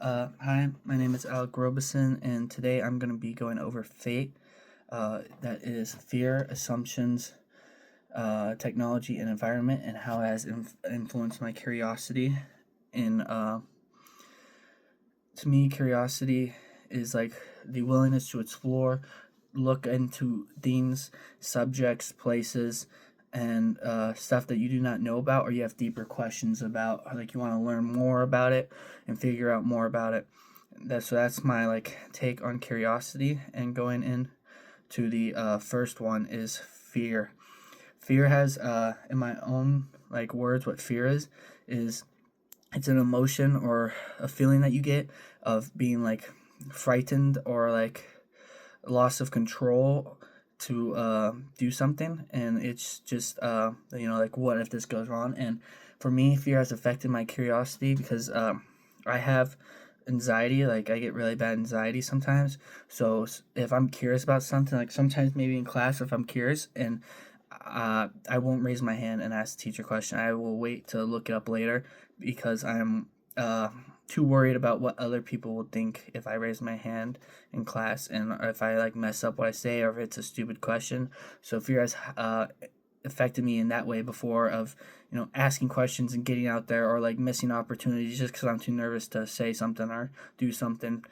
Hi, my name is Alec Robeson, and today I'm going to be going over fate. That is fear, assumptions, technology, and environment, and how it has influenced my curiosity. In To me, curiosity is like the willingness to explore, look into things, subjects, places, and stuff that you do not know about, or you have deeper questions about, or like you want to learn more about it and figure out more about it. That's my like take on curiosity. And going in to the first one is fear. Fear has, in my own like words, what fear is it's an emotion or a feeling that you get of being like frightened or like loss of control to do something, and it's just like what if this goes wrong. And for me, fear has affected my curiosity because I have anxiety. Like I get really bad anxiety sometimes, so if I'm curious about something, like sometimes maybe in class, if I'm curious and I won't raise my hand and ask the teacher a question. I will wait to look it up later because I'm too worried about what other people will think if I raise my hand in class, and if I like mess up what I say, or if it's a stupid question. So fear has affected me in that way before, of asking questions and getting out there, or like missing opportunities just because I'm too nervous to say something or do something,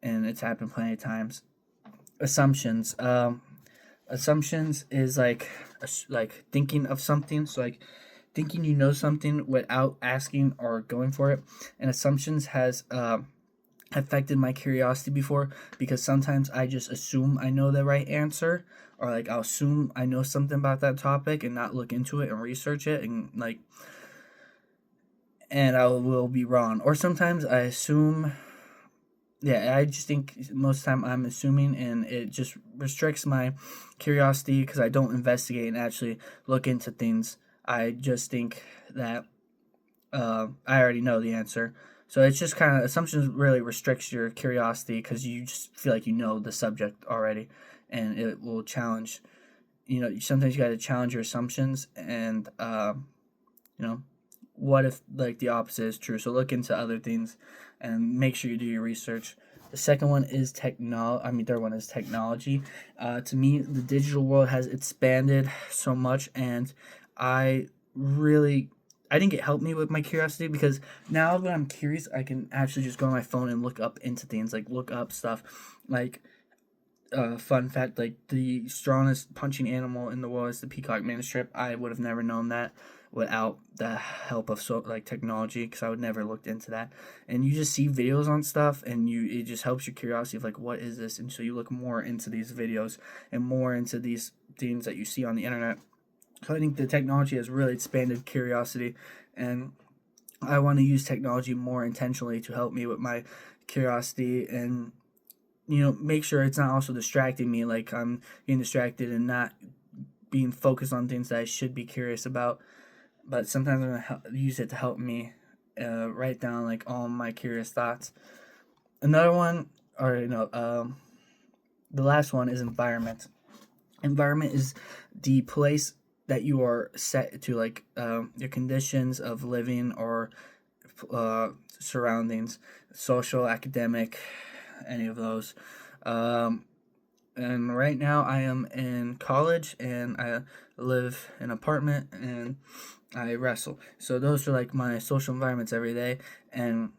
and it's happened plenty of times. Assumptions. Assumptions is like thinking of something, so like thinking you know something without asking or going for it. And assumptions has affected my curiosity before, because sometimes I just assume I know the right answer, or like I'll assume I know something about that topic and not look into it and research it, and I will be wrong. Or sometimes I assume, yeah, I just think most of the time I'm assuming, and it just restricts my curiosity because I don't investigate and actually look into things. I just think that I already know the answer. So it's just kind of, assumptions really restricts your curiosity because you just feel like you know the subject already, and it will challenge. Sometimes you got to challenge your assumptions, and you know, what if like the opposite is true? So look into other things and make sure you do your research. The second one is third one is technology. To me, the digital world has expanded so much, and I really, I think it helped me with my curiosity, because now when I'm curious, I can actually just go on my phone and look up into things, like look up stuff, like fun fact, like the strongest punching animal in the world is the peacock manuscript. I would have never known that without the help of technology, because I would never looked into that. And you just see videos on stuff, and it just helps your curiosity of like, what is this? And so you look more into these videos and more into these things that you see on the internet. So I think the technology has really expanded curiosity, and I want to use technology more intentionally to help me with my curiosity, and make sure it's not also distracting me, like I'm getting distracted and not being focused on things that I should be curious about. But sometimes I'm going to use it to help me write down like all my curious thoughts. Another one, or the last one is environment. Environment is the place that you are set to, like your conditions of living, or surroundings, social, academic, any of those. Um, and right now I am in college, and I live in an apartment, and I wrestle. So those are like my social environments every day, and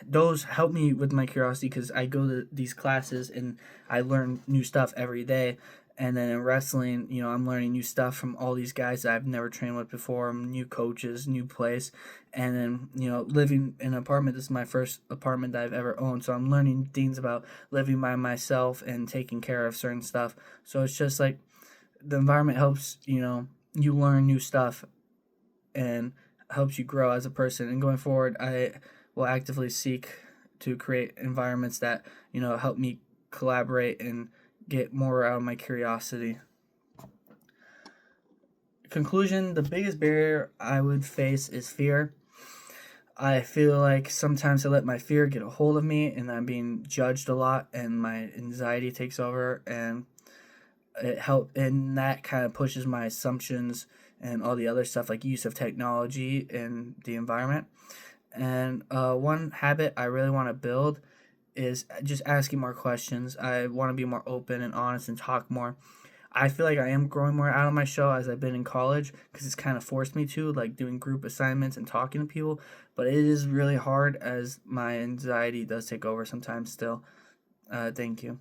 those help me with my curiosity because I go to these classes and I learn new stuff every day. And then in wrestling, I'm learning new stuff from all these guys that I've never trained with before, new coaches, new place. And then, living in an apartment, this is my first apartment that I've ever owned. So I'm learning things about living by myself and taking care of certain stuff. So it's just like the environment helps, you learn new stuff, and helps you grow as a person. And going forward, I will actively seek to create environments that help me collaborate and get more out of my curiosity. Conclusion: the biggest barrier I would face is fear. I feel like sometimes I let my fear get a hold of me, and I'm being judged a lot, and my anxiety takes over, and that kind of pushes my assumptions and all the other stuff, like use of technology and the environment. And one habit I really want to build is just asking more questions. I want to be more open and honest and talk more. I feel like I am growing more out of my shell as I've been in college because it's kind of forced me to, like doing group assignments and talking to people. But it is really hard as my anxiety does take over sometimes still. Thank you.